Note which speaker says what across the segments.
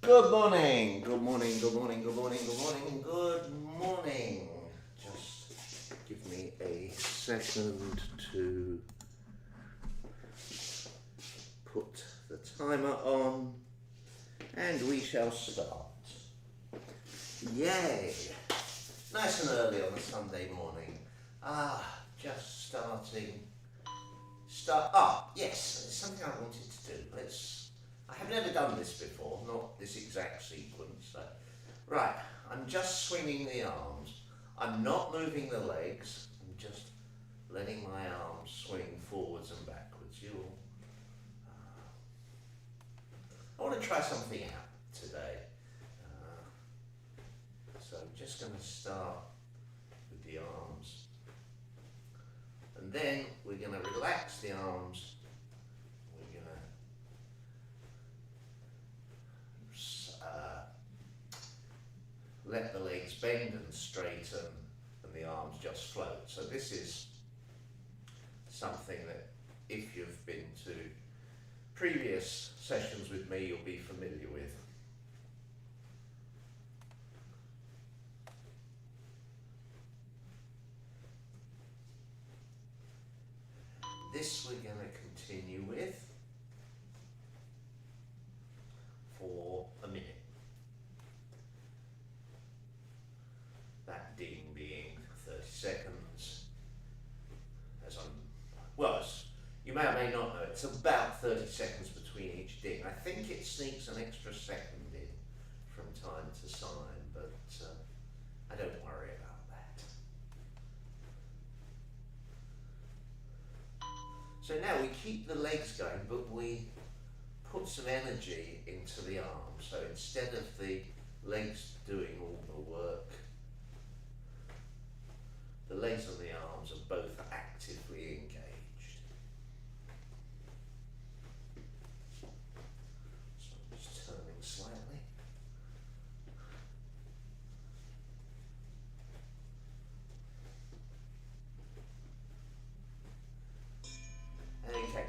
Speaker 1: Good morning, good morning, good morning, good morning, good morning, good morning. Just give me a second to put the timer on and we shall start. Yay! Nice and early on a Sunday morning. Just starting. Yes, it's something I wanted to do. I have never done this before, not this exact sequence. Right, I'm just swinging the arms. I'm not moving the legs. I'm just letting my arms swing forwards and backwards. I want to try something out today. So I'm just going to start with the arms. And then we're going to relax the arms. We're going to let the legs bend and straighten and the arms just float. So this is something that if you've been to previous sessions with me, you'll be familiar with. This we're going to continue with for a minute. That ding being 30 seconds. You may or may not know, it's about 30 seconds between each ding. I think it sneaks an extra second in from time to time, but I don't worry about that. So now we keep the legs going, but we put some energy into the arms. So instead of the legs doing all the work, the legs and the arms are both actively engaged. So I'm just turning slightly. Okay,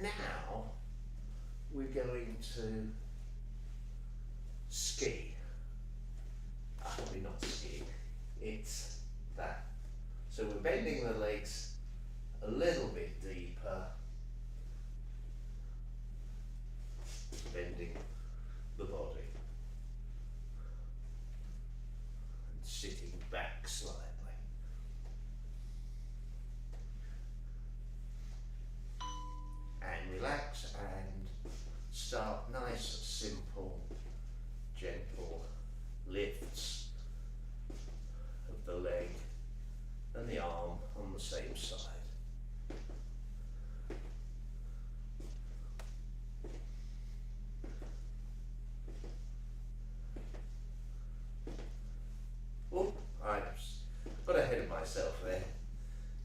Speaker 1: now we're going to ski. We're not skiing, it's that. So we're bending the legs a little bit deeper, bending the body, and sitting back slightly. And relax and start nice, simple, gentle lifts of the leg and the arm on the same side. Oh, I got ahead of myself there.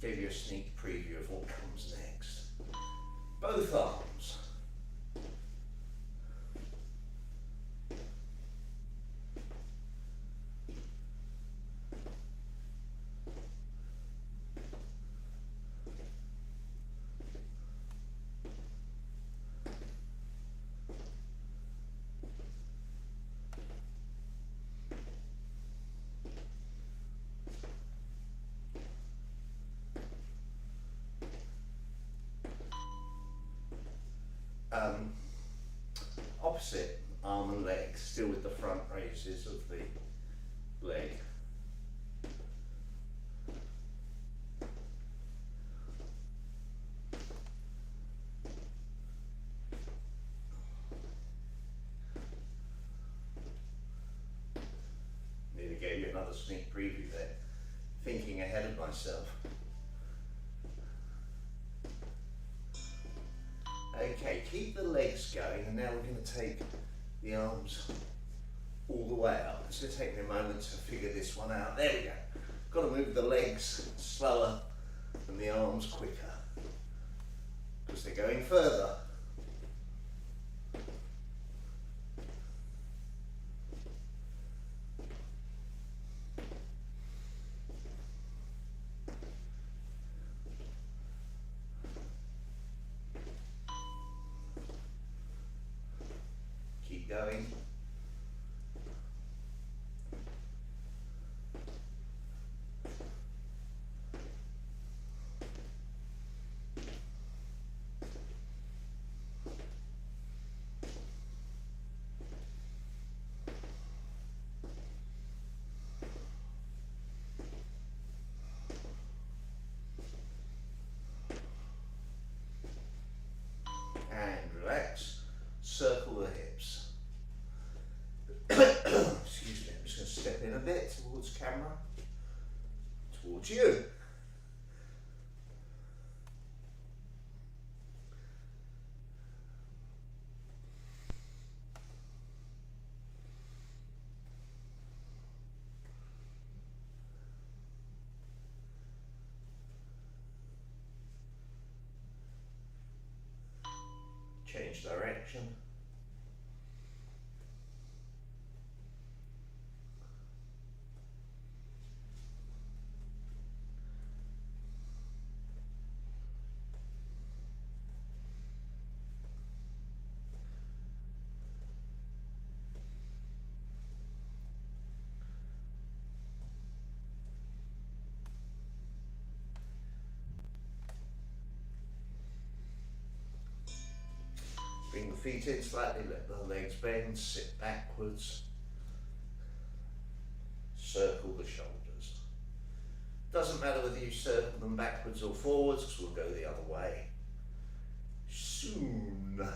Speaker 1: Gave you a sneak preview of what comes next. Both arms. Opposite arm and leg, still with the front raises of the leg. Nearly gave you another sneak preview there, thinking ahead of myself. Okay, keep the legs going, and now we're going to take the arms all the way up. It's going to take me a moment to figure this one out. There we go. Got to move the legs slower and the arms quicker, because they're going further. Keep going. camera towards you. Change direction. Bring the feet in slightly, let the legs bend, sit backwards, circle the shoulders. Doesn't matter whether you circle them backwards or forwards, because we'll go the other way soon.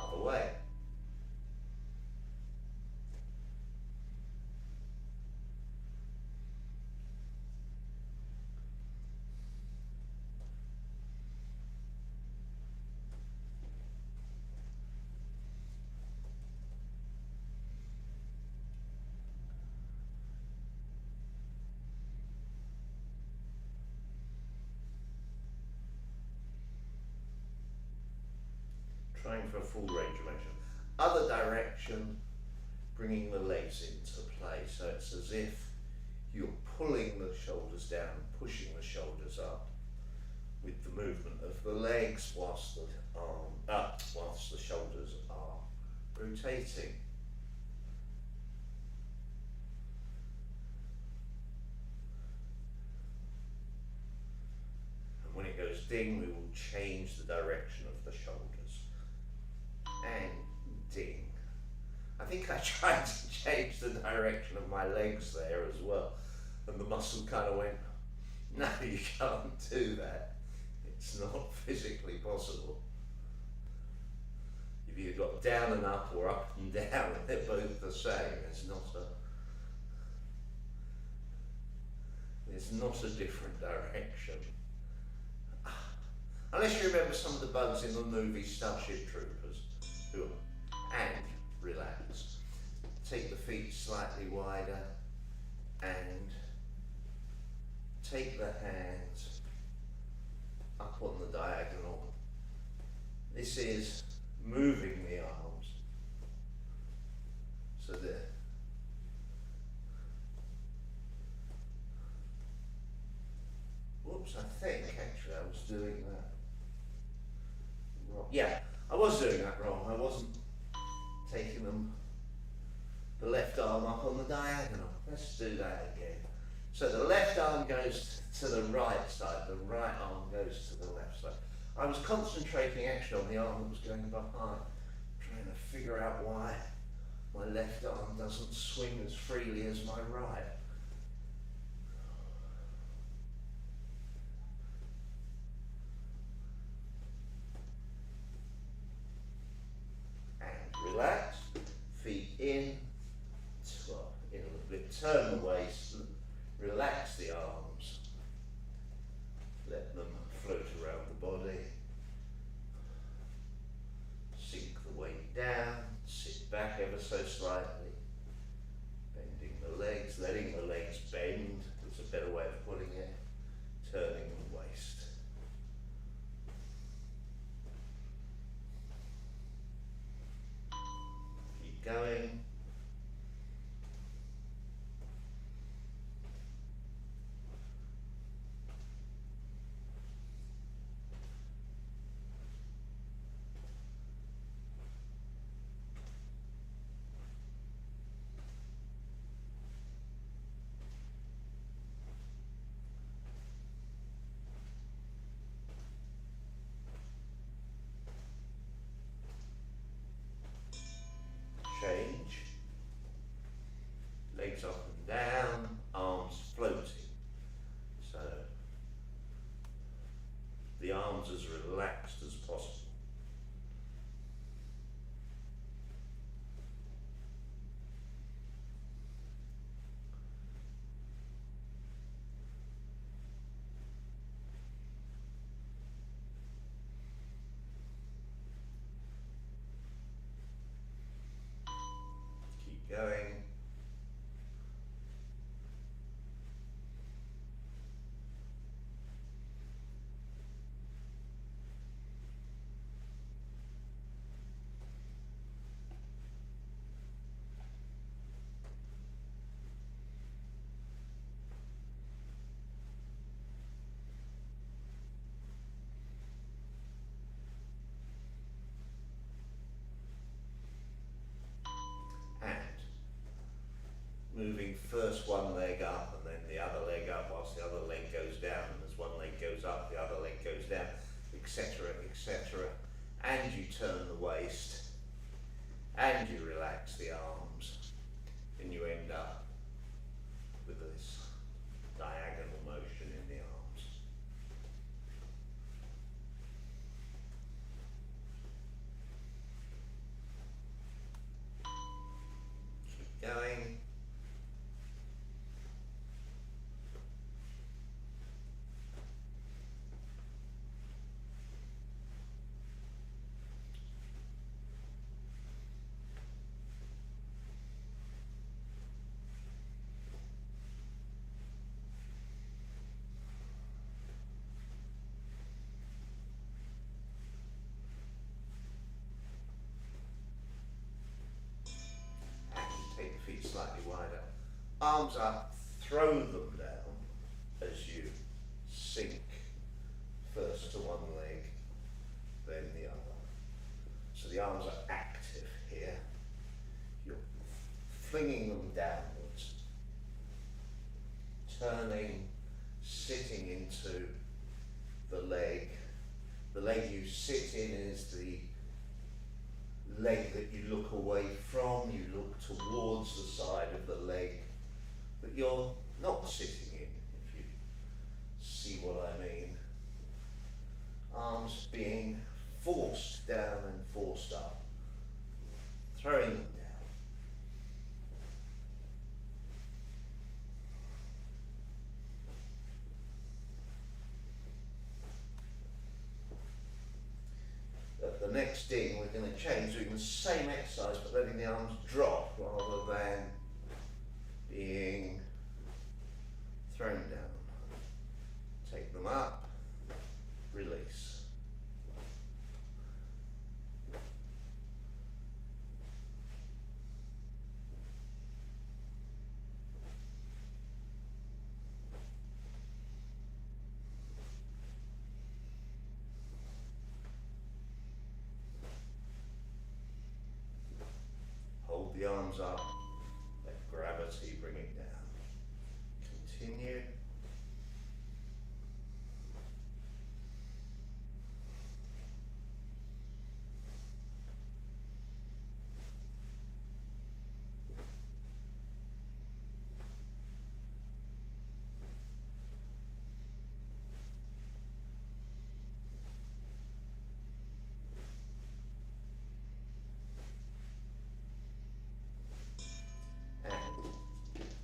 Speaker 1: Other way. Trying for a full range of motion. Other direction, bringing the legs into play. So it's as if you're pulling the shoulders down, pushing the shoulders up with the movement of the legs whilst the arm up, whilst the shoulders are rotating. And when it goes ding, we will change the direction of the shoulders. And ding. I think I tried to change the direction of my legs there as well, and the muscle kind of went, no, you can't do that. It's not physically possible. You've either got down and up or up and down, they're both the same. There's not a different direction. Unless you remember some of the bugs in the movie Starship Troopers. And relax. Take the feet slightly wider and take the hands up on the diagonal. This is moving the arms so that whoops, I think actually I was doing that wrong. Yeah, I was doing that wrong. I wasn't taking the left arm up on the diagonal. Let's do that again. So the left arm goes to the right side, the right arm goes to the left side. I was concentrating actually on the arm that was going behind, trying to figure out why my left arm doesn't swing as freely as my right. Relax, feet in a little bit, turn the waist, relax the arms, let them float around the body, sink the weight down, sit back ever so slightly, bending the legs, letting the legs bend, that's a better way of putting it, turning the waist. Going. Change. arms as relaxed as possible. Keep going. Moving first one leg up and then the other leg up whilst the other leg goes down, and as one leg goes up the other leg goes down, etc, etc, and you turn the waist and you relax the arms and you end up with this diagonal motion in the arms. Keep going. Take the feet slightly wider. Arms up, throw them down as you sink first to one leg, then the other. So the arms are active here. You're flinging them downwards, turning, sitting into the leg. The leg you sit in is the leg that you look away from. You look towards the side of the leg that you're not sitting in, if you see what I mean. Arms being forced down and forced up, throwing them down. At the next ding we're going to change, doing the same exercise but letting the arms drop rather than being thrown down. Take them up, release. Hold the arms up, let gravity bring it down. Continue.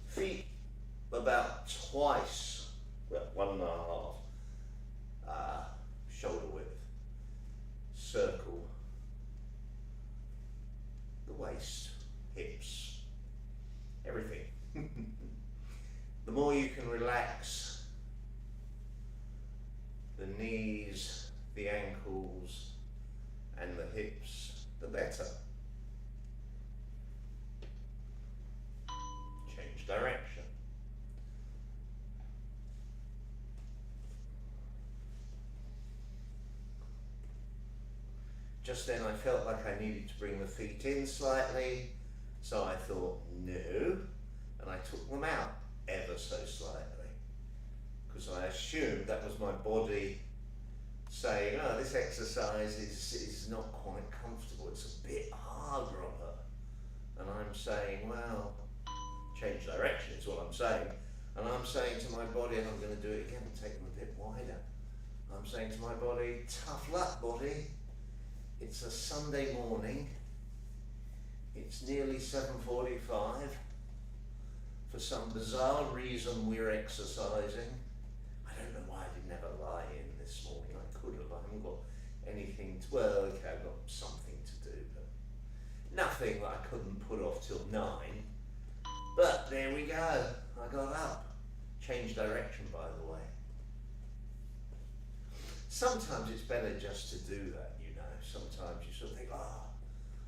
Speaker 1: Feet about twice, well, 1.5 shoulder width. Circle the waist, hips, everything. The more you can relax the knees, the ankles, and the hips, the better. Change direction. Just then I felt like I needed to bring the feet in slightly, so I thought no, and I took them out ever so slightly, because I assumed that was my body saying, oh, this exercise is not quite comfortable, it's a bit harder on her. And I'm saying, well, change direction is what I'm saying. And I'm saying to my body, I'm going to do it again and take them a bit wider. I'm saying to my body, tough luck, body. It's a Sunday morning. It's nearly 7:45. For some bizarre reason, we're exercising. I don't know why I didn't have a lie-in this morning. I could have. I haven't got anything to, well, okay, I've got something to do, but nothing that I couldn't put off till 9. But there we go. I got up. Changed direction, by the way. Sometimes it's better just to do that, you know. Sometimes you sort of think, oh,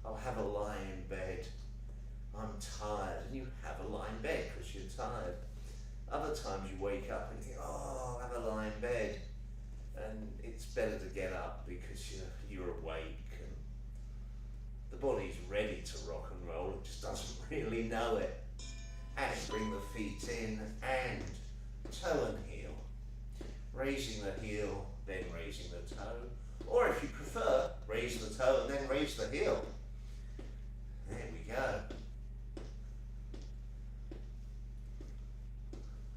Speaker 1: I'll have a lie in bed. I'm tired. And you have a lie in bed because you're tired. Other times you wake up and you think, oh, I'll have a lie in bed. And it's better to get up because you're awake and the body's ready to rock and roll. It just doesn't really know it. And bring the feet in and toe and heel. Raising the heel, then raising the toe. Or if you prefer, raise the toe and then raise the heel. There we go.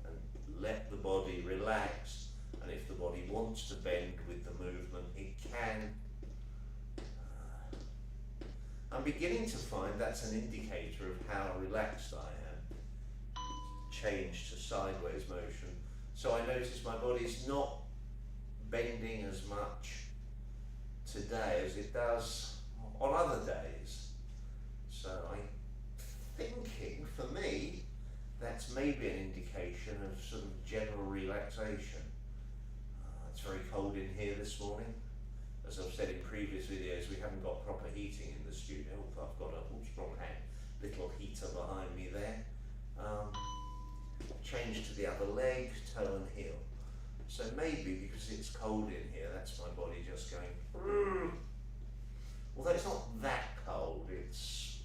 Speaker 1: And let the body relax. And if the body wants to bend with the movement, it can. I'm beginning to find that's an indicator of how relaxed I am. Change to sideways motion. So I notice my body's not bending as much today as it does on other days. So I'm thinking, for me, that's maybe an indication of sort of general relaxation. It's very cold in here this morning. As I've said in previous videos, we haven't got proper heating in the studio. I've got a wrong hand, little heater behind me there. Change to the other leg, toe and heel. So maybe because it's cold in here, that's my body just going, although it's not that cold, it's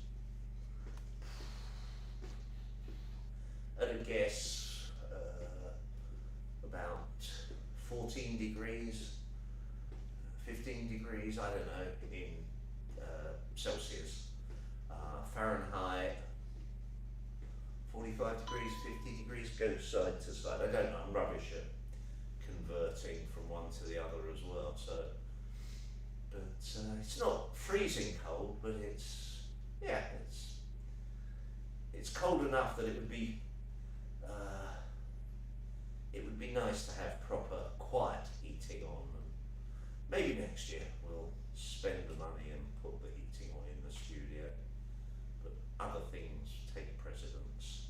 Speaker 1: at a guess about 14 degrees, 15 degrees, I don't know, in Celsius. Fahrenheit, 45 degrees, 50 degrees, go side to side. I don't know, I'm rubbish at converting from one to the other as well. So, but it's not freezing cold, but it's cold enough that it would be nice to have proper quiet heating on. And maybe next year we'll spend the money and put the heating on in the studio, but other things take precedence.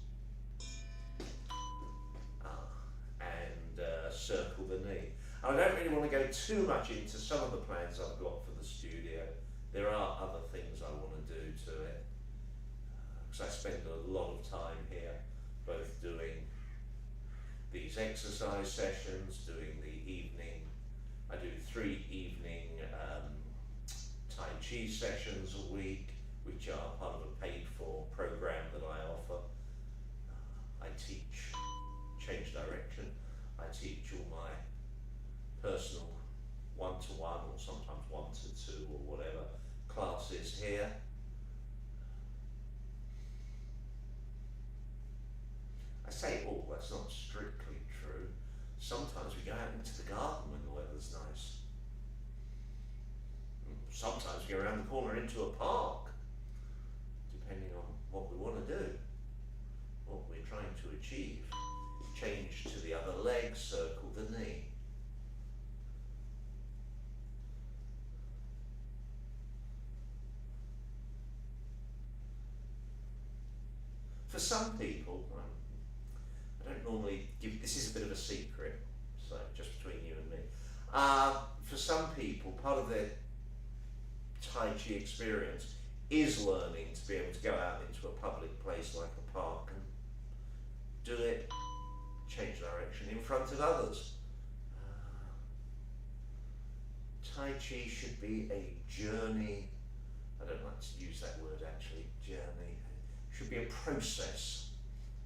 Speaker 1: And circle the knee. I don't really want to go too much into some of the plans I've got for the studio. There are other things I want to do to it, because I spend a lot of time here, both doing these exercise sessions, doing the evening. I do 3 evening Tai Chi sessions a week, which are part of a paid-for program that I offer. I teach change direction. I teach all my personal one-to-one or sometimes 1-to-2 or whatever classes here. I say all, that's not strictly true. Sometimes we go out into the garden when the weather's nice. Sometimes we go around the corner into a park, depending on what we want to do, what we're trying to achieve. Change to the other leg, circle the knee. For some people, I don't normally give, this is a bit of a secret, so just between you and me. For some people, part of their Tai Chi experience is learning to be able to go out into a public place like a park and do it, change direction in front of others. Tai Chi should be a journey. I don't like to use that word actually, journey. It should be a process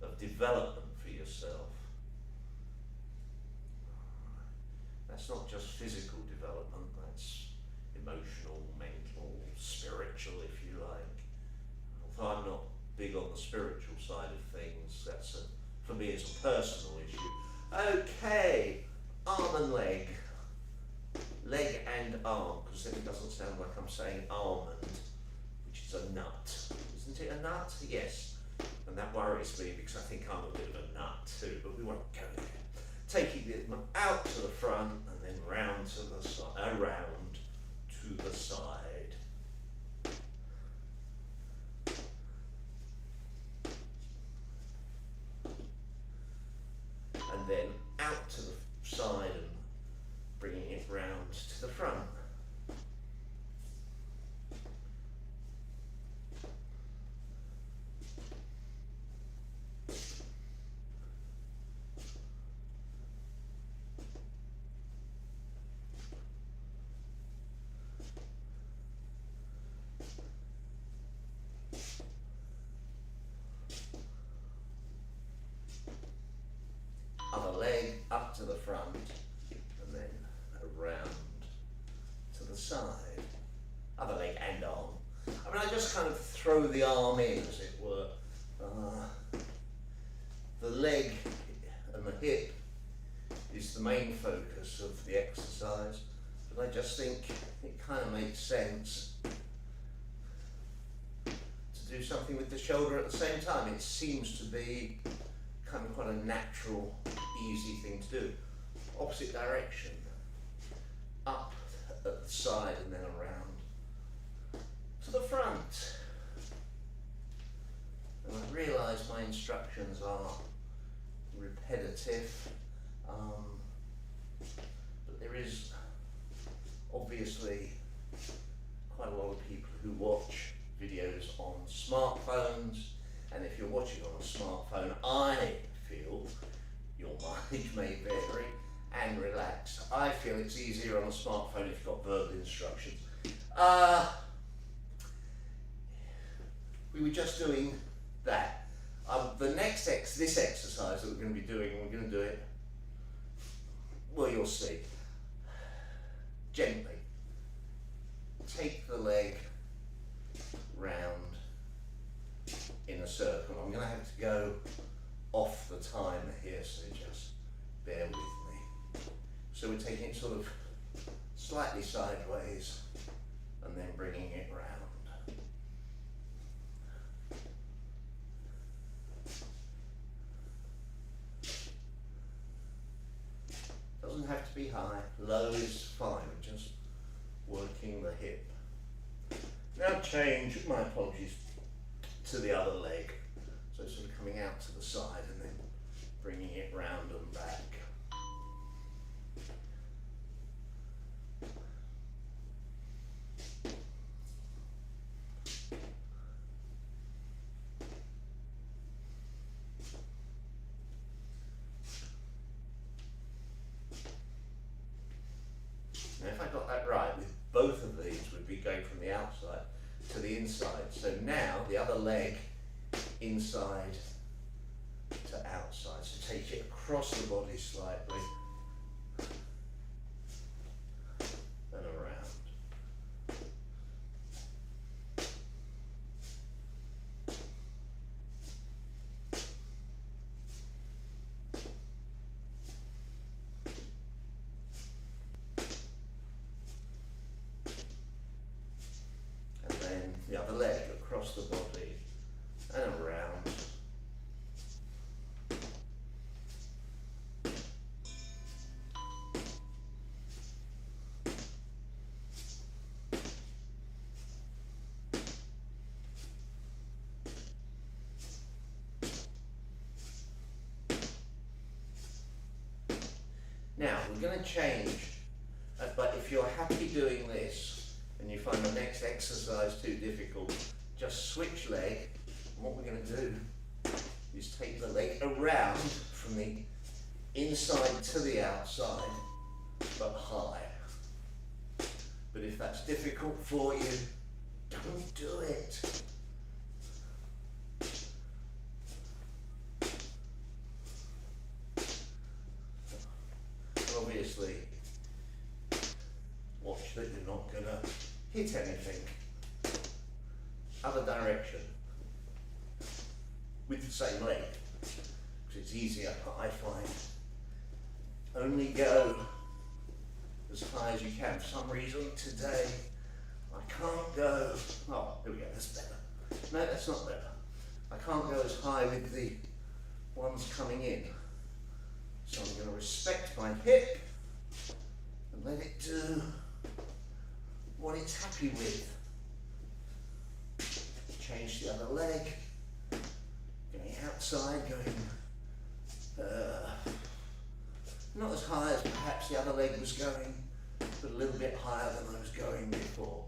Speaker 1: of development for yourself. That's not just physical development, that's emotional, mental, spiritual, if you like. Although I'm not big on the spiritual side of things, that's for me it's a personal issue. Okay, arm and leg. leg and arm, because then it doesn't sound like I'm saying almond, which is a nut. Isn't it a nut? Yes. And that worries me because I think I'm a bit of a nut too, but we won't go there. Taking it out to the front and then round to the side, around to the side. And then out to the side and bringing it round to the front. Other leg up to the front and then around to the side. Other leg and arm. I mean, I just kind of throw the arm in, as it were. The leg and the hip is the main focus of the exercise, but I just think it kind of makes sense to do something with the shoulder at the same time. It seems to be kind of quite a natural, easy thing to do. Opposite direction, up at the side and then around to the front. And I realise my instructions are repetitive, but there is obviously quite a lot of people who watch videos on smartphones, and if you're watching on a smartphone, I feel your mileage may vary and relax. I feel it's easier on a smartphone if you've got verbal instructions. We were just doing that. The next this exercise that we're going to be doing, we're going to do it, well, you'll see. Gently. Take the leg round in a circle. I'm going to have to go off the timer here, so just bear with me. So we're taking it sort of slightly sideways and then bringing it round. Doesn't have to be high, low is fine, just working the hip. Now change, my apologies, to the other leg. So sort of coming out to the side and then bringing it round and back. Now if I got that right, with both of these we'd be going from the outside to the inside. So now the other leg inside to outside. So take it across the body slightly and around. And then the other leg across the body and around. Now we're going to change, but if you're happy doing this and you find the next exercise too difficult, just switch leg. And what we're going to do is take the leg around from the inside to the outside, but high. But if that's difficult for you, don't do it. Obviously, watch that you're not going to hit anything. Other direction with the same leg, because it's easier, I find. Only go as high as you can. For some reason today I can't go, oh, here we go, that's better. No, that's not better. I can't go as high with the ones coming in. So I'm going to respect my hip and let it do what it's happy with. Change the other leg, going outside, going not as high as perhaps the other leg was going, but a little bit higher than I was going before.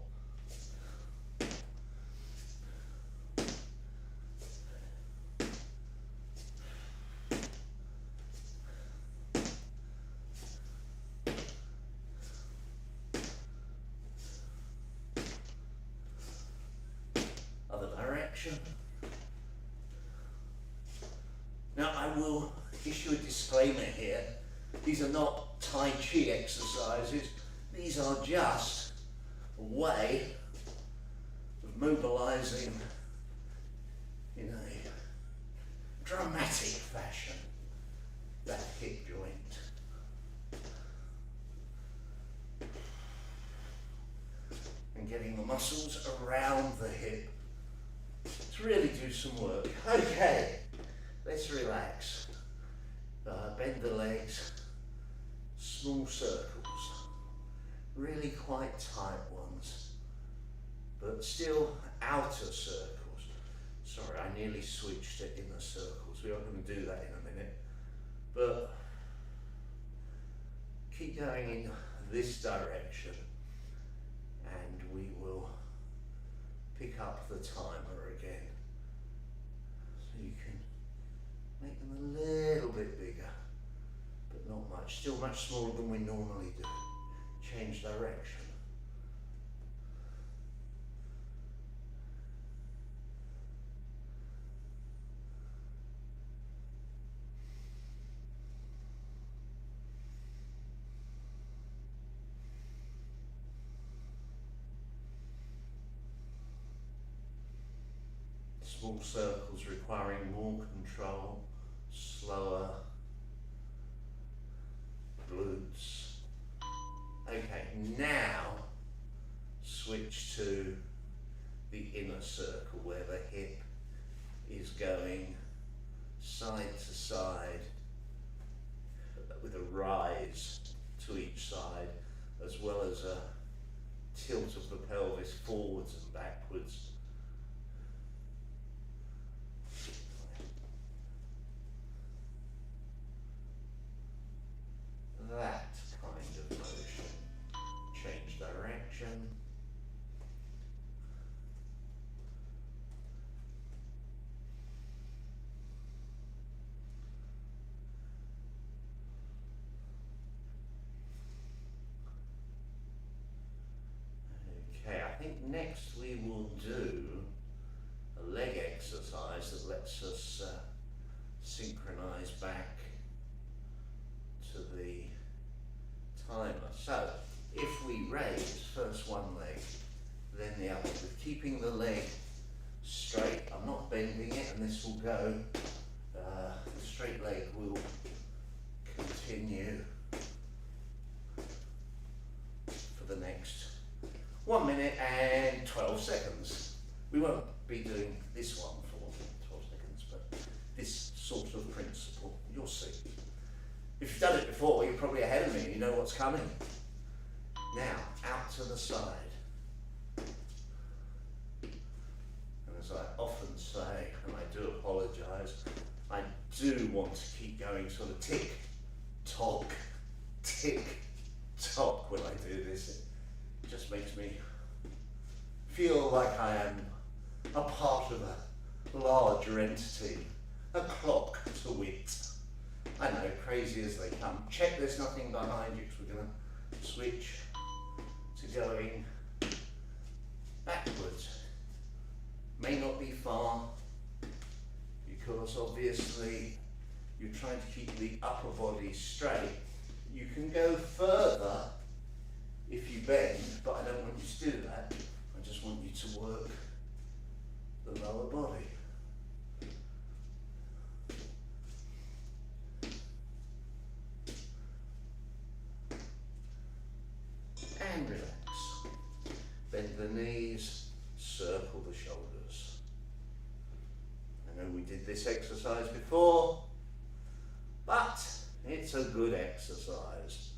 Speaker 1: Other direction. Now I will issue a disclaimer here. These are not Tai Chi exercises. These are just a way of mobilizing in a dramatic fashion that hip joint. And getting the muscles around the hip to really do some work. Okay, let's relax. Bend the legs, small circles, really quite tight ones, but still outer circles. Sorry, I nearly switched to inner circles. We are going to do that in a minute, but keep going in this direction and we will pick up the timer again. So you can make them a little bit bigger, but not much. Still much smaller than we normally do. Change direction. Small circles requiring more control, slower glutes. Okay, now switch to the inner circle where the hip is going side to side with a rise to each side, as well as a tilt of the pelvis forwards and backwards. That kind of motion. Change direction. Okay, I think next we will do a leg exercise that lets us synchronize back to the timer. So if we raise first one leg, then the other, with keeping the leg straight. I'm not bending it, and this will go, the straight leg will continue for the next 1 minute and 12 seconds. We won't be doing this one for 12 seconds, but this sort of principle, you'll see. If you've done it before, you're probably ahead of me, you know what's coming. Now, out to the side. And as I often say, and I do apologise, I do want to keep going sort of tick, tock when I do this. It just makes me feel like I am a part of a larger entity, a clock to wit. I know, crazy as they come. Check there's nothing behind you, because we're going to switch to going backwards. May not be far, because obviously you're trying to keep the upper body straight. You can go further if you bend, but I don't want you to do that. I just want you to work the lower body. and relax. Bend the knees, circle the shoulders. I know we did this exercise before, but it's a good exercise.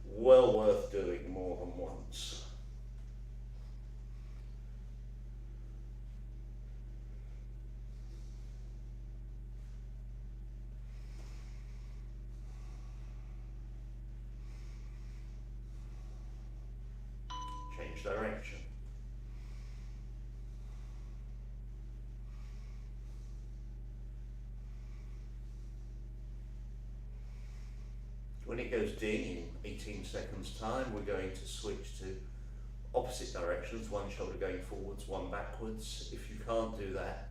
Speaker 1: Well worth doing more than once. Change direction. When it goes ding in 18 seconds time, we're going to switch to opposite directions, one shoulder going forwards, one backwards. If you can't do that,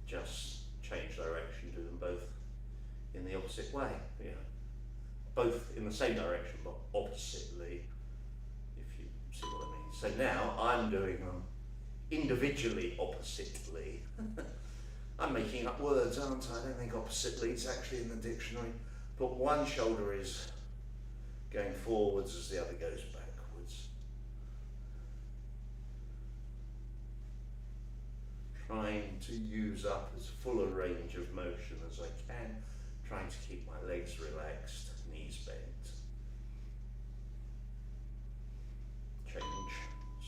Speaker 1: just change direction, do them both in the opposite way. You know, both in the same direction but oppositely, if you see what I mean. So now I'm doing them individually oppositely. I'm making up words, aren't I? I don't think oppositely is actually in the dictionary. But one shoulder is going forwards as the other goes backwards. Trying to use up as full a range of motion as I can. Trying to keep my legs relaxed, knees bent. Change,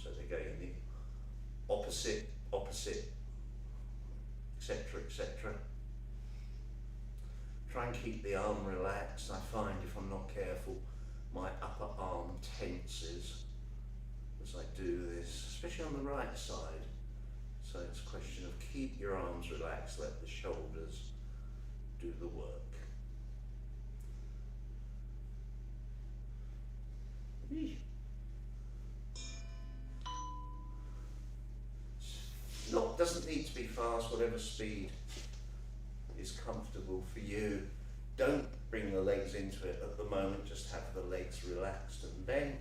Speaker 1: so they go in the opposite, etc., etc. Try and keep the arm relaxed. I find if I'm not careful, my upper arm tenses as I do this, especially on the right side. So it's a question of keep your arms relaxed, let the shoulders do the work. Doesn't need to be fast, whatever speed is comfortable for you. Don't bring the legs into it at the moment, just have the legs relaxed, and then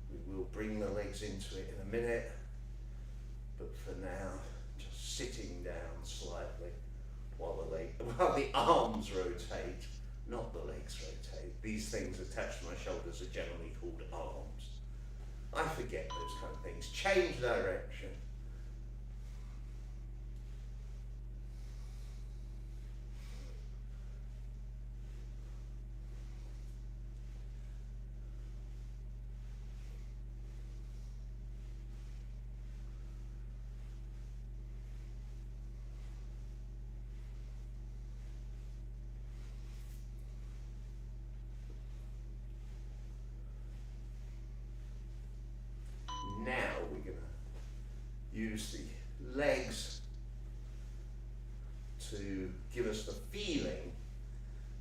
Speaker 1: we will bring the legs into it in a minute. But for now, just sitting down slightly while the arms rotate, not the legs rotate. These things attached to my shoulders are generally called arms. I forget those kind of things. Change direction. Now we're going to use the legs to give us the feeling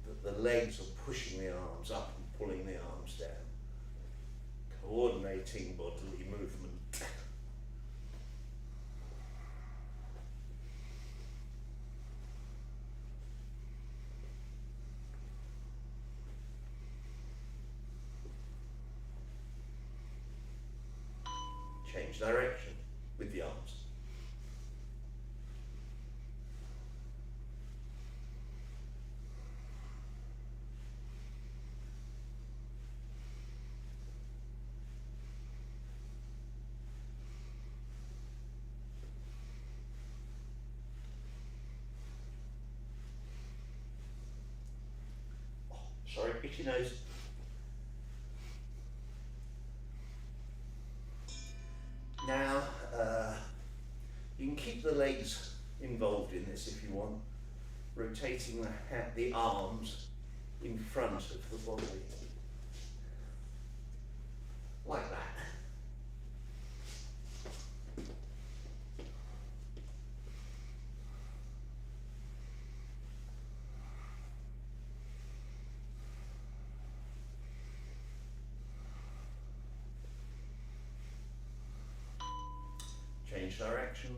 Speaker 1: that the legs are pushing the arms up and pulling the arms down. Coordinating bodily movement. Change direction with the arms. Oh, sorry, itchy nose. Now, you can keep the legs involved in this if you want, rotating the arms in front of the body, like that. Change direction.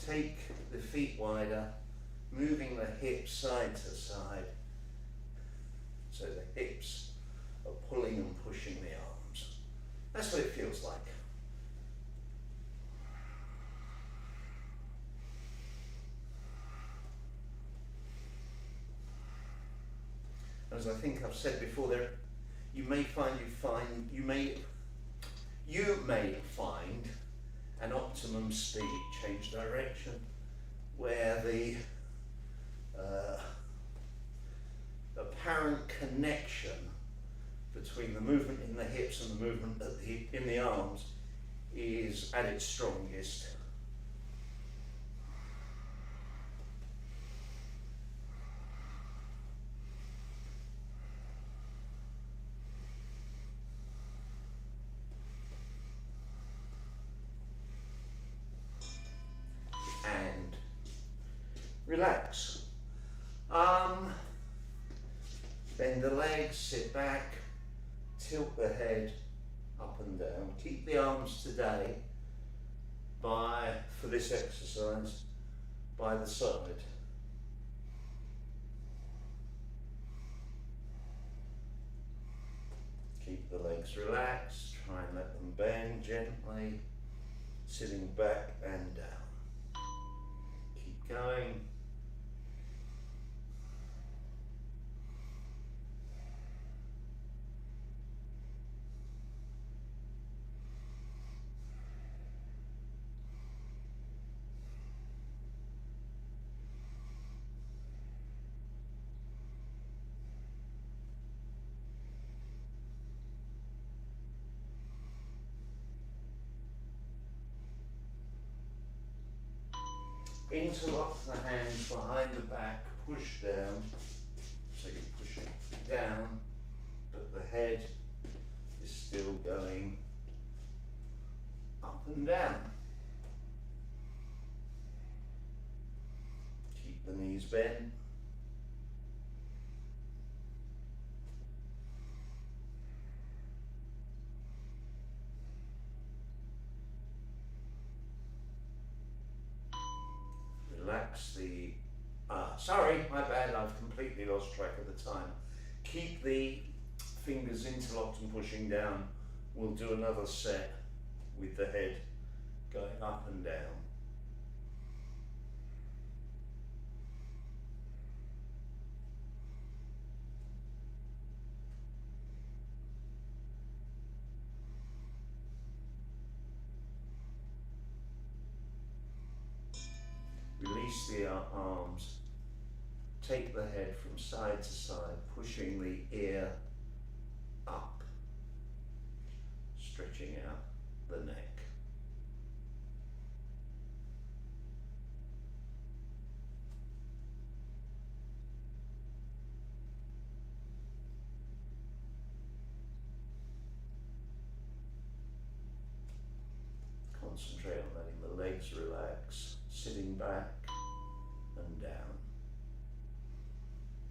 Speaker 1: take the feet wider, moving the hips side to side, so the hips are pulling and pushing the arms. That's what it feels like. As I think I've said before, you may find an optimum speed, change direction, where the apparent connection between the movement in the hips and the movement in the arms is at its strongest. And relax. Bend the legs, sit back, tilt the head up and down. Keep the arms today for this exercise by the side. Keep the legs relaxed, try and let them bend gently, sitting back and down. Keep going. Interlock the hands behind the back, push down, so you're pushing down, but the head is still going up and down. Keep the knees bent. Relax the, sorry, my bad, I've completely lost track of the time. Keep the fingers interlocked and pushing down. We'll do another set with the head going up and down. Release the arms, take the head from side to side, pushing the ear up, stretching out the neck. Concentrate on letting the legs relax, sitting back and down.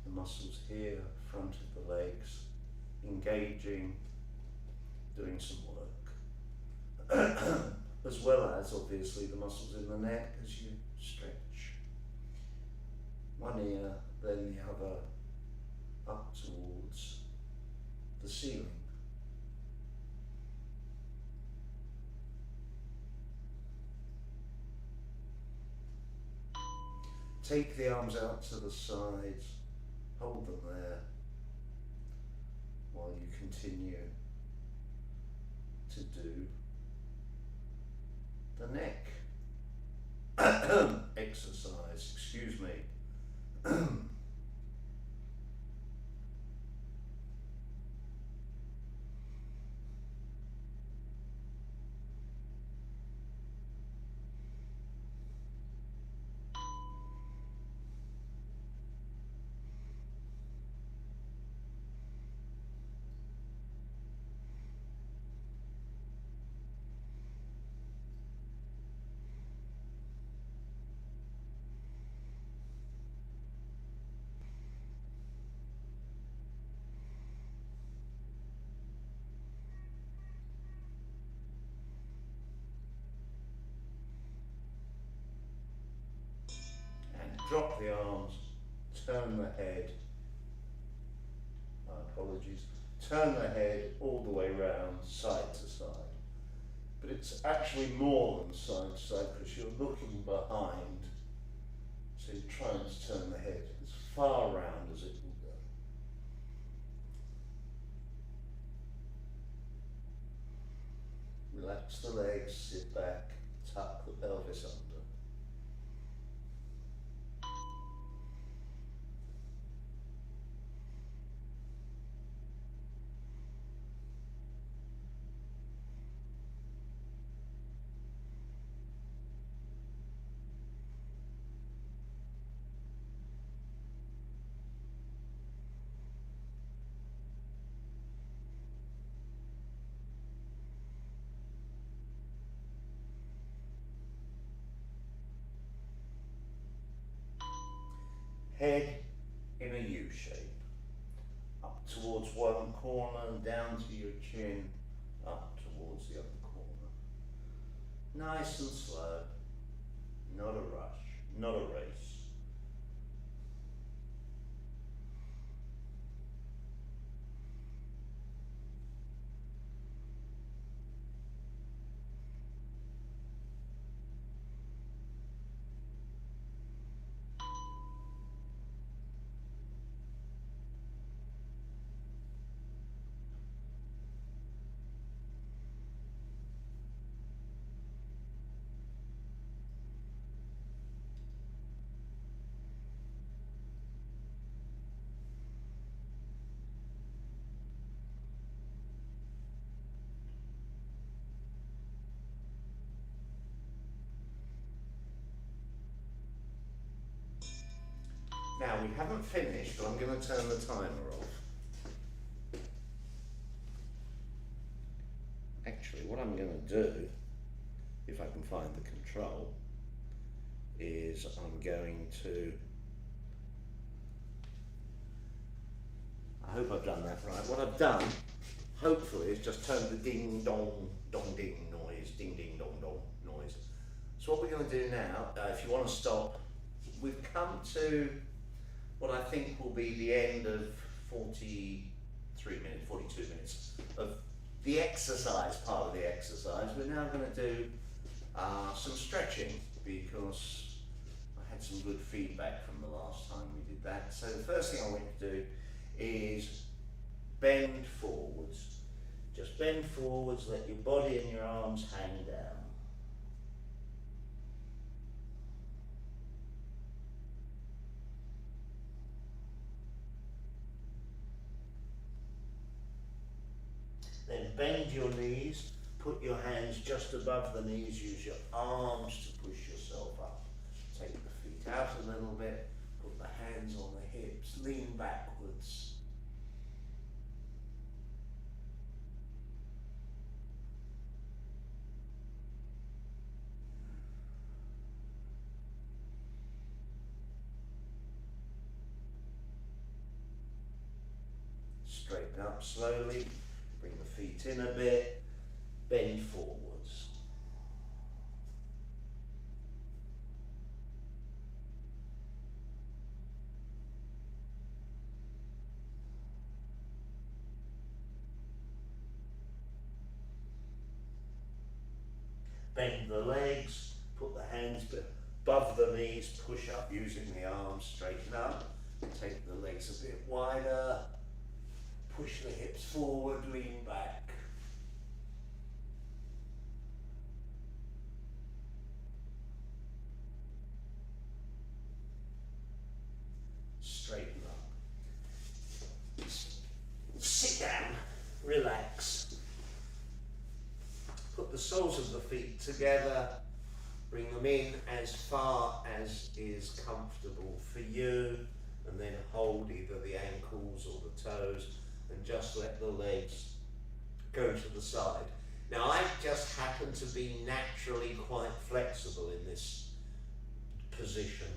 Speaker 1: The muscles here, front of the legs, engaging, doing some work. As well as, obviously, the muscles in the neck as you stretch. One ear, then the other, up towards the ceiling. Take the arms out to the sides, hold them there while you continue to do the neck exercise, excuse me. drop the arms, turn the head, my apologies, turn the head all the way round, side to side. But it's actually more than side to side because you're looking behind, so you try and turn the head as far round as it will go. Relax the legs, sit back, tuck the pelvis under. Head in a U shape, up towards one corner, down to your chin, up towards the other corner. Nice and slow, not a rush, not a race. Now we haven't finished, but I'm going to turn the timer off. Actually, what I'm going to do, if I can find the control, is I'm going to, I hope I've done that right. What I've done, hopefully, is just turn the ding dong ding noise, ding ding dong dong noise. So what we're going to do now, if you want to stop, we've come to what I think will be the end of 43 minutes, 42 minutes of the exercise part of the exercise. We're now going to do some stretching because I had some good feedback from the last time we did that. So the first thing I want you to do is bend forwards. Just bend forwards, let your body and your arms hang down. Then bend your knees, put your hands just above the knees, use your arms to push yourself up. Take the feet out a little bit, put the hands on the hips, lean backwards. Straighten up slowly. Bring the feet in a bit, bend forwards. Bend the legs, put the hands above the knees, push up using the arms, straighten up, take the legs a bit wider. Push the hips forward, lean back. Straighten up. Sit down, relax. Put the soles of the feet together, bring them in as far as is comfortable for you, and then hold either the ankles or the toes. And just let the legs go to the side. Now I just happen to be naturally quite flexible in this position.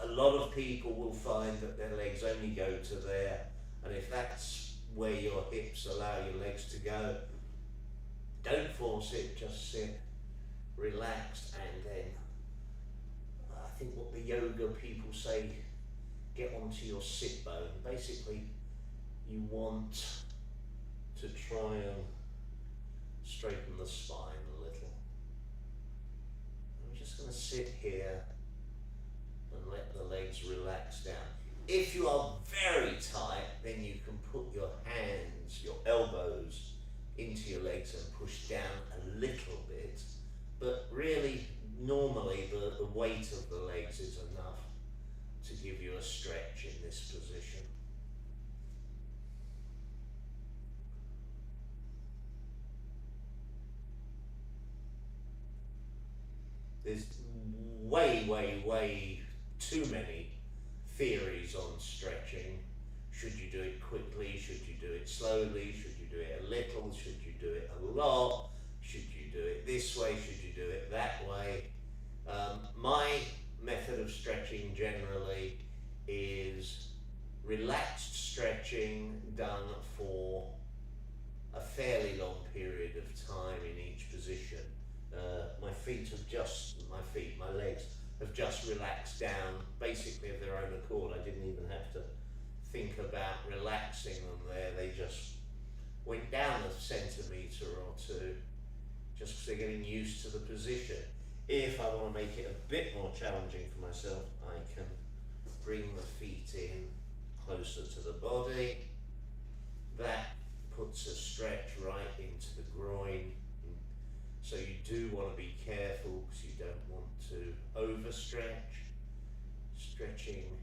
Speaker 1: A lot of people will find that their legs only go to there, and if that's where your hips allow your legs to go, don't force it, just sit relaxed, and then I think what the yoga people say, get onto your sit bone. Basically, you want to try and straighten the spine a little. I'm just going to sit here and let the legs relax down. If you are very tight, then you can put your hands, your elbows into your legs and push down a little bit. But really, normally the weight of the legs is enough to give you a stretch in this position. There's way too many theories on stretching. Should you do it quickly? Should you do it slowly? Should you do it a little? Should you do it a lot? Should you do it this way? Should you do it that way? My method of stretching generally is relaxed stretching done for a fairly long period of time in each position. My legs have just relaxed down basically of their own accord. I didn't even have to think about relaxing them there. They just went down a centimetre or two just because they're getting used to the position. If I want to make it a bit more challenging for myself, I can bring the feet in closer to the body. That puts a stretch right into the groin. So you do want to be careful because you don't want to overstretch. Stretching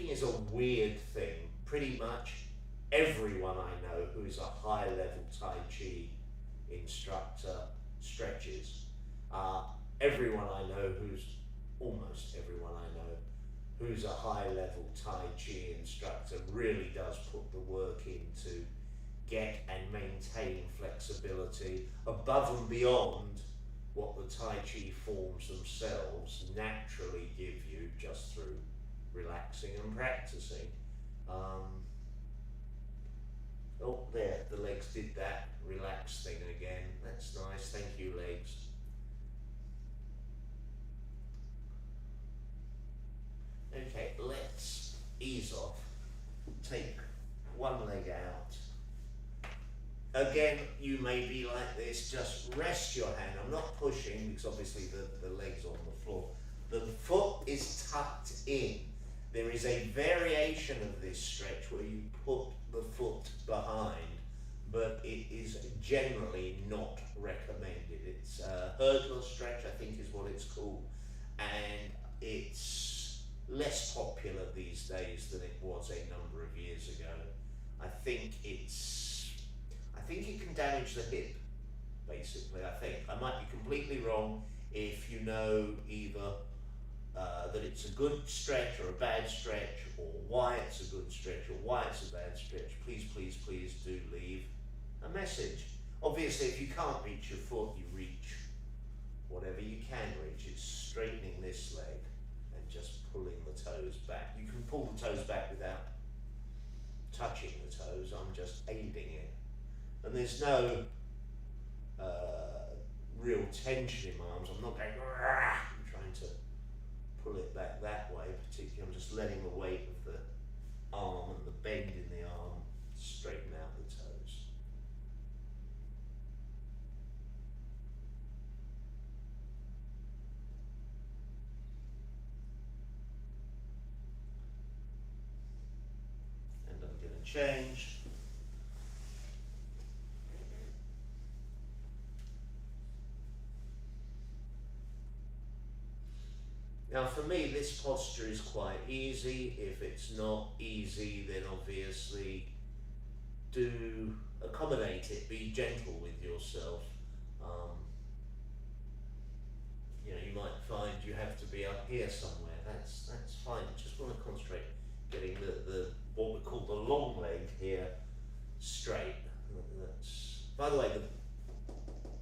Speaker 1: is a weird thing. Pretty much everyone I know who is a high level Tai Chi instructor stretches. Almost everyone I know who's a high level Tai Chi instructor really does put the work in to get and maintain flexibility above and beyond what the Tai Chi forms themselves naturally give you just through relaxing and practicing. Oh, there, the legs did that relax thing again. That's nice, thank you legs. Okay, let's ease off. Take one leg out. Again, you may be like this, just rest your hand. I'm not pushing because obviously the leg's on the floor. The foot is tucked in. There is a variation of this stretch where you put the foot behind, but it is generally not recommended. It's a hurdler stretch, I think is what it's called, and it's less popular these days than it was a number of years ago. I think it can damage the hip, basically, I think. I might be completely wrong. If you know either that it's a good stretch or a bad stretch, or why it's a good stretch or why it's a bad stretch, please do leave a message. Obviously, if you can't reach your foot, you reach whatever you can reach. It's straightening this leg and just pulling the toes back. You can pull the toes back without touching the toes. I'm just aiding it. And there's no real tension in my arms. I'm not going, I'm trying to pull it back that way particularly. I'm just letting the weight of the arm and the bend in the arm straighten out the toes. And I'm going to change. Now for me, this posture is quite easy. If it's not easy, then obviously do accommodate it, be gentle with yourself. You might find you have to be up here somewhere, that's fine. Just want to concentrate getting the what we call the long leg here straight. By the way, the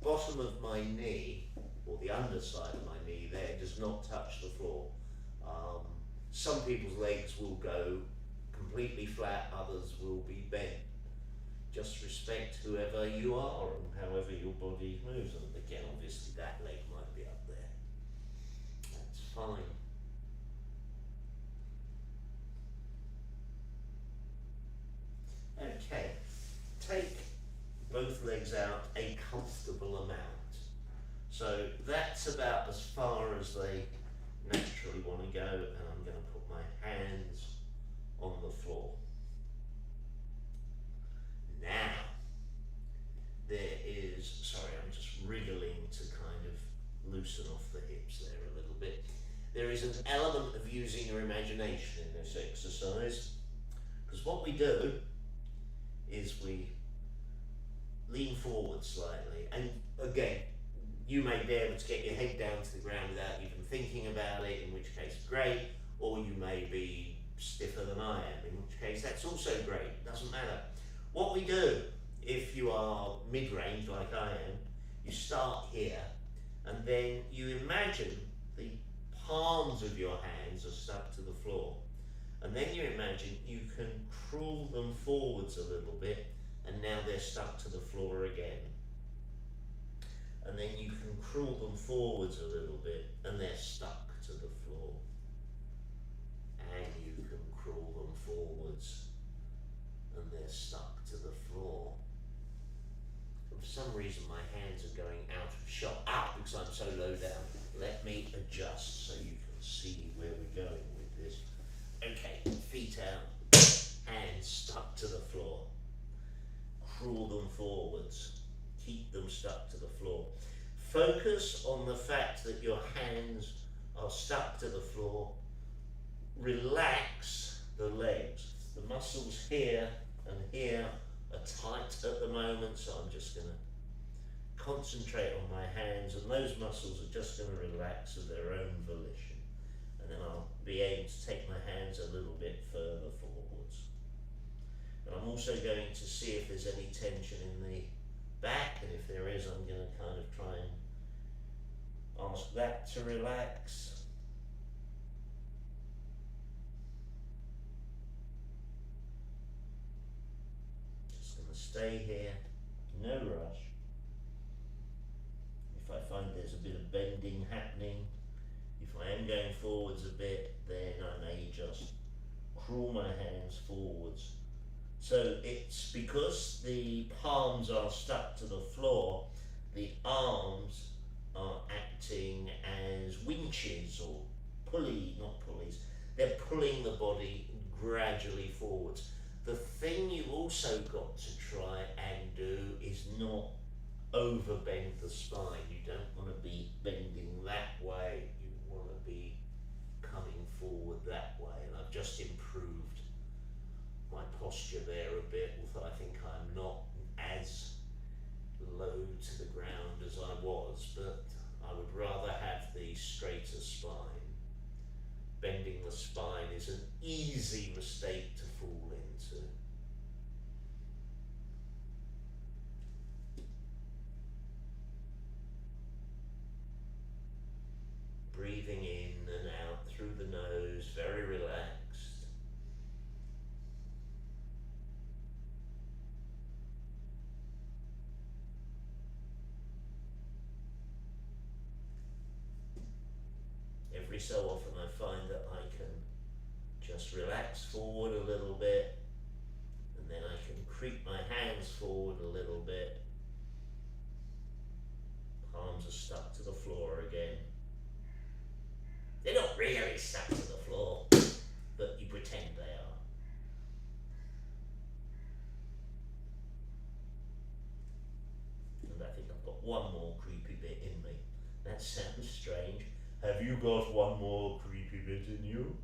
Speaker 1: bottom of my knee, or the underside of my knee there, does not touch the floor. Some people's legs will go completely flat, others will be bent.
Speaker 2: just respect whoever you are and however your body moves. And again, obviously that leg might be up there. That's fine. Okay, take both legs out a comfortable amount. So that's about as far as they naturally want to go, and I'm going to put my hands on the floor. Now, there is, sorry, I'm just wriggling to kind of loosen off the hips there a little bit. There is an element of using your imagination in this exercise, because what we do is we lean forward slightly, and again, you may be able to get your head down to the ground without even thinking about it, in which case great, or you may be stiffer than I am, in which case that's also great, doesn't matter. What we do, if you are mid-range like I am, you start here, and then you imagine the palms of your hands are stuck to the floor, and then you imagine you can crawl them forwards a little bit, and now they're stuck to the floor again. And then you can crawl them forwards a little bit, and they're stuck to the floor. And you can crawl them forwards, and they're stuck to the floor. And for some reason my hands are going out of shot. Because I'm so low down. Let me adjust so you can see where we're going with this. Okay, feet out, hands stuck to the floor. Crawl them forwards. Keep them stuck to the floor. Focus on the fact that your hands are stuck to the floor. Relax the legs. The muscles here and here are tight at the moment, so I'm just going to concentrate on my hands, and those muscles are just going to relax of their own volition. And then I'll be able to take my hands a little bit further forwards. And I'm also going to see if there's any tension in the back, and if there is, I'm going to kind of try and ask that to relax. Just going to stay here, no rush. If I find there's a bit of bending happening, if I am going forwards a bit, then I may just crawl my hands forwards. So it's because the palms are stuck to the floor, the arms are acting as winches or not pulleys. They're pulling the body gradually forwards. The thing you've also got to try and do is not overbend the spine. You don't want to be bending that way. You want to be coming forward that way. And I've just improved my posture there a bit, although I think I'm not as low to the ground as I was, but I would rather have the straighter spine. Bending the spine is an easy mistake to fall into. Breathing in and out through the nose, very relaxed. Every so often I find that I can just relax forward a little bit, and then I can creep my hands forward a little bit. Palms are stuck to the floor again. They're not really stuck to the floor, but you pretend they are. And I think I've got one more creepy bit in me. That sounds strange. Have you got one more creepy bit in you?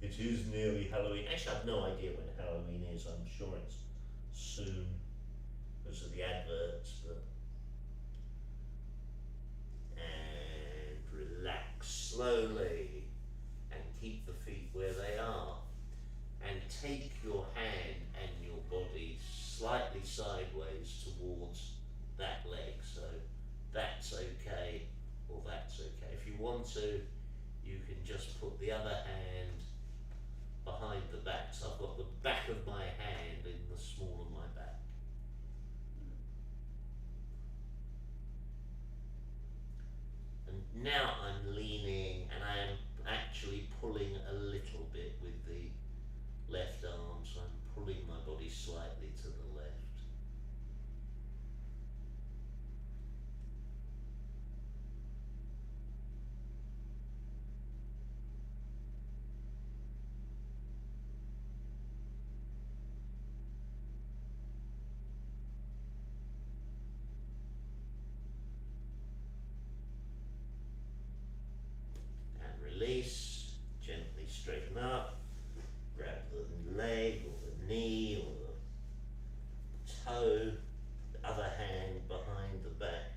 Speaker 2: It is nearly Halloween. Actually, I've no idea when Halloween is. I'm sure it's soon because of the adverts. But and relax slowly and keep the feet where they are. And take your hand and your body slightly sideways towards that leg. So that's okay. Or that's okay. If you want to, you can just put the other hand behind the back. So I've got the back of my hand in the small of my back. Now I'm leaning and I am actually pulling a little bit with the left arm, so I'm pulling my body slightly to the left. Release, gently straighten up, grab the leg or the knee or the toe, the other hand behind the back.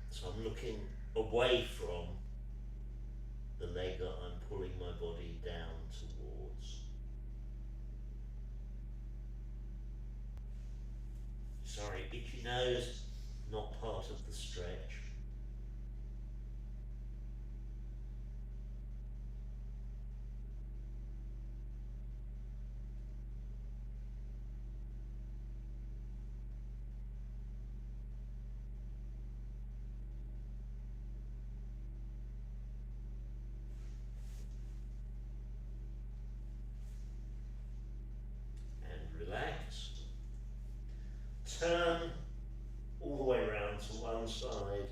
Speaker 2: So I'm looking away from the leg that I'm pulling my body down towards. Sorry, itchy nose, not part of the stretch. Relax. Turn all the way around to one side.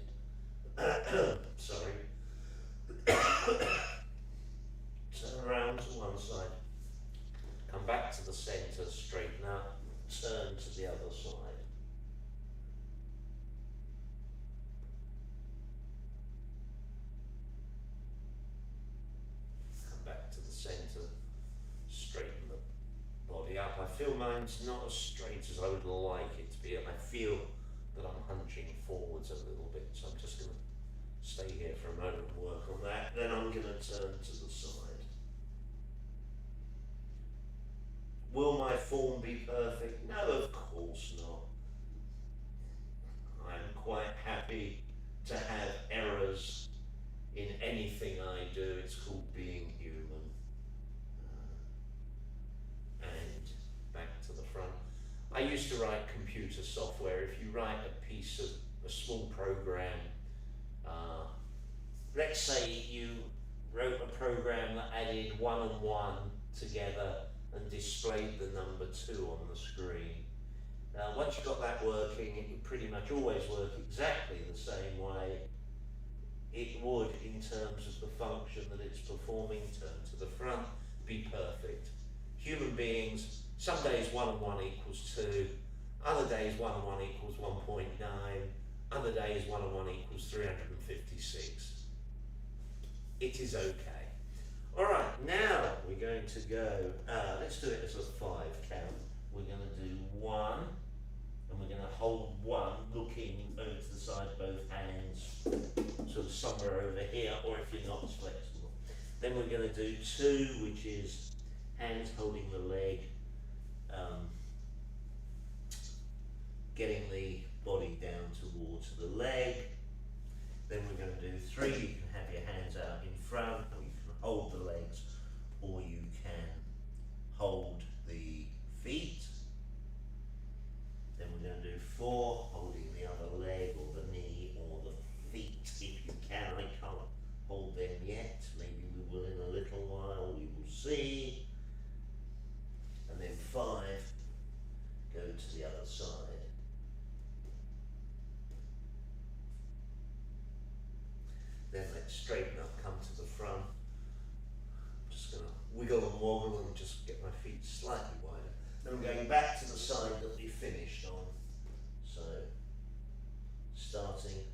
Speaker 2: Sorry. Turn around to one side. Come back to the centre, straighten up. Turn to the other side. Come back to the centre, straighten the body up. I feel mine's not as straight as I would like it to be, and I feel that I'm hunching forwards a little bit, so I'm just going to stay here for a moment and work on that. Then I'm going to turn to the side. Will my form be perfect? No, of course not. I'm quite happy to have errors in anything I do. It's called being human. And back to the front. I used to write computer software. If you write a small program, let's say you wrote a program that added 1 and 1 together and displayed the number 2 on the screen. Once you got that working, it would pretty much always work exactly the same way it would in terms of the function that it's performing. Turn to the front, be perfect. Human beings, some days 1 and 1 equals 2, other days 1 and 1 equals 1.9, other days 1 and 1 equals 356. It is okay. Alright, now we're going to go, let's do it as a 5 count. We're going to do 1, and we're going to hold 1, looking over to the side, both hands, sort of somewhere over here, or if you're not as flexible. Then we're going to do 2, which is hands holding the leg, getting the body down towards the leg. Then we're going to do 3, you can have your hands out in front, or you can hold the legs, or you can hold the feet. Then we're going to do 4, holding the other leg, or the knee, or the feet, if you can. I can't hold them yet, maybe we will in a little while, we will see. And then 5, go to the other side. Then let's straighten up, come to the front. I'm just going to wiggle and wobble and just get my feet slightly wider. Then I'm going back to the side that we finished on. So, starting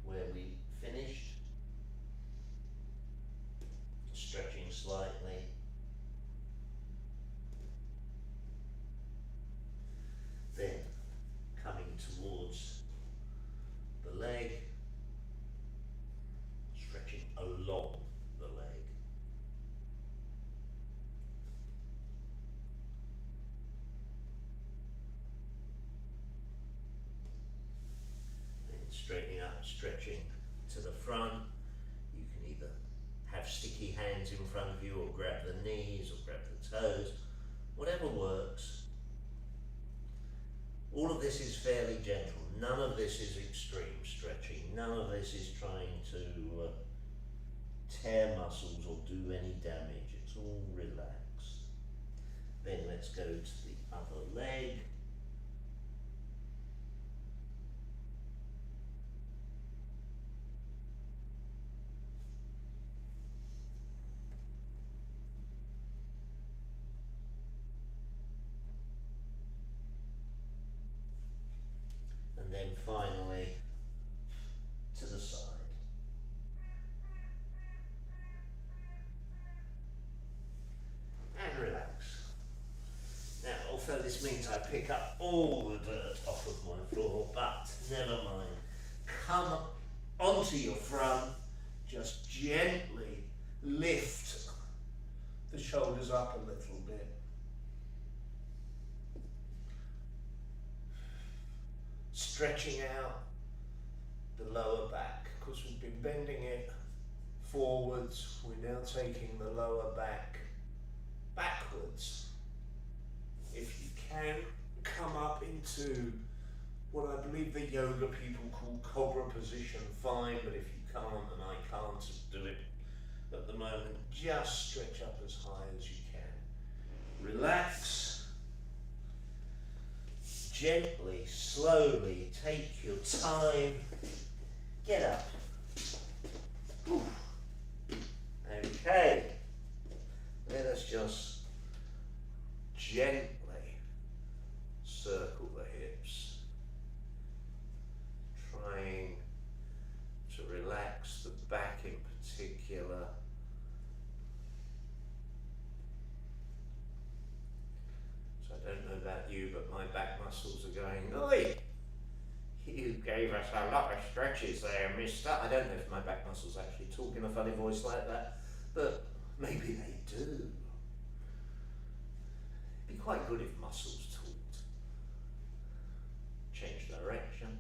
Speaker 2: where we finished, stretching slightly. Then coming towards the leg, stretching along the leg. Then straightening up, stretching to the front. You can either have sticky hands in front of you, or grab the knees, or grab the toes, whatever works. All of this is fairly gentle. None of this is extreme stretching. None of this is trying to tear muscles or do any damage. It's all relaxed. Then let's go to the other leg. And then finally to the side. And relax. Now, although this means I pick up all the dirt off of my floor, but never mind. Come onto your front, just gently lift the shoulders up a little bit. Stretching out the lower back, because we've been bending it forwards, we're now taking the lower back backwards. If you can, come up into what I believe the yoga people call cobra position, fine, but if you can't, and I can't do it at the moment, just stretch up as high as you can. Relax. Gently, slowly, take your time. Get up. Whew. Okay. Let us just gently circle the hips, trying to relax the back in particular. So I don't know about you, but my back muscles are going, oi! You gave us a lot of stretches there, mister. I don't know if my back muscles actually talk in a funny voice like that, but maybe they do. It'd be quite good if muscles talked. Change direction.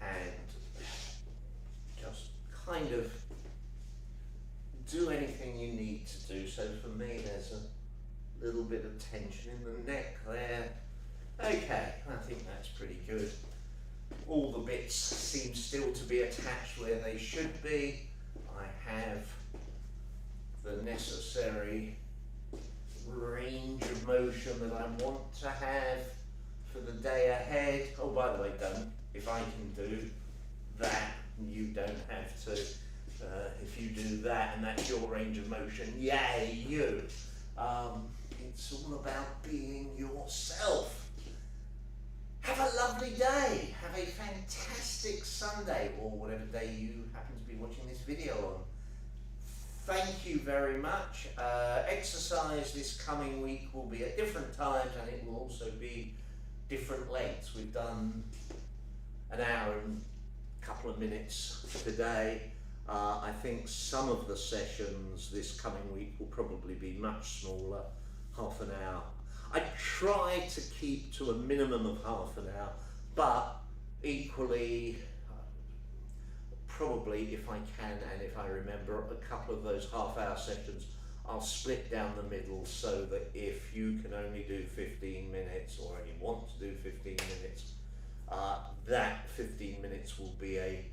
Speaker 2: And just kind of do anything you need to do. So for me, there's a little bit of tension in the neck there. Okay, I think that's pretty good. All the bits seem still to be attached where they should be. I have the necessary range of motion that I want to have for the day ahead. Oh, by the way, don't. If I can do that, you don't have to. If you do that and that's your range of motion, yay you. It's all about being yourself. Have a lovely day. Have a fantastic Sunday, or whatever day you happen to be watching this video on. Thank you very much. Exercise this coming week will be at different times, and it will also be different lengths. We've done an hour and a couple of minutes today. I think some of the sessions this coming week will probably be much smaller, half an hour. I try to keep to a minimum of half an hour, but equally, probably if I can and if I remember, a couple of those half-hour sessions I'll split down the middle so that if you can only do 15 minutes or only want to do 15 minutes, that 15 minutes will be a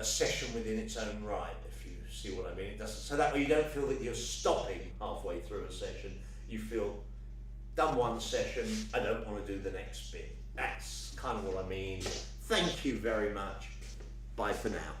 Speaker 2: session within its own right, if you see what I mean. It doesn't, so that way you don't feel that you're stopping halfway through a session. You feel, done one session, I don't want to do the next bit. That's kind of what I mean. Thank you very much. Bye for now.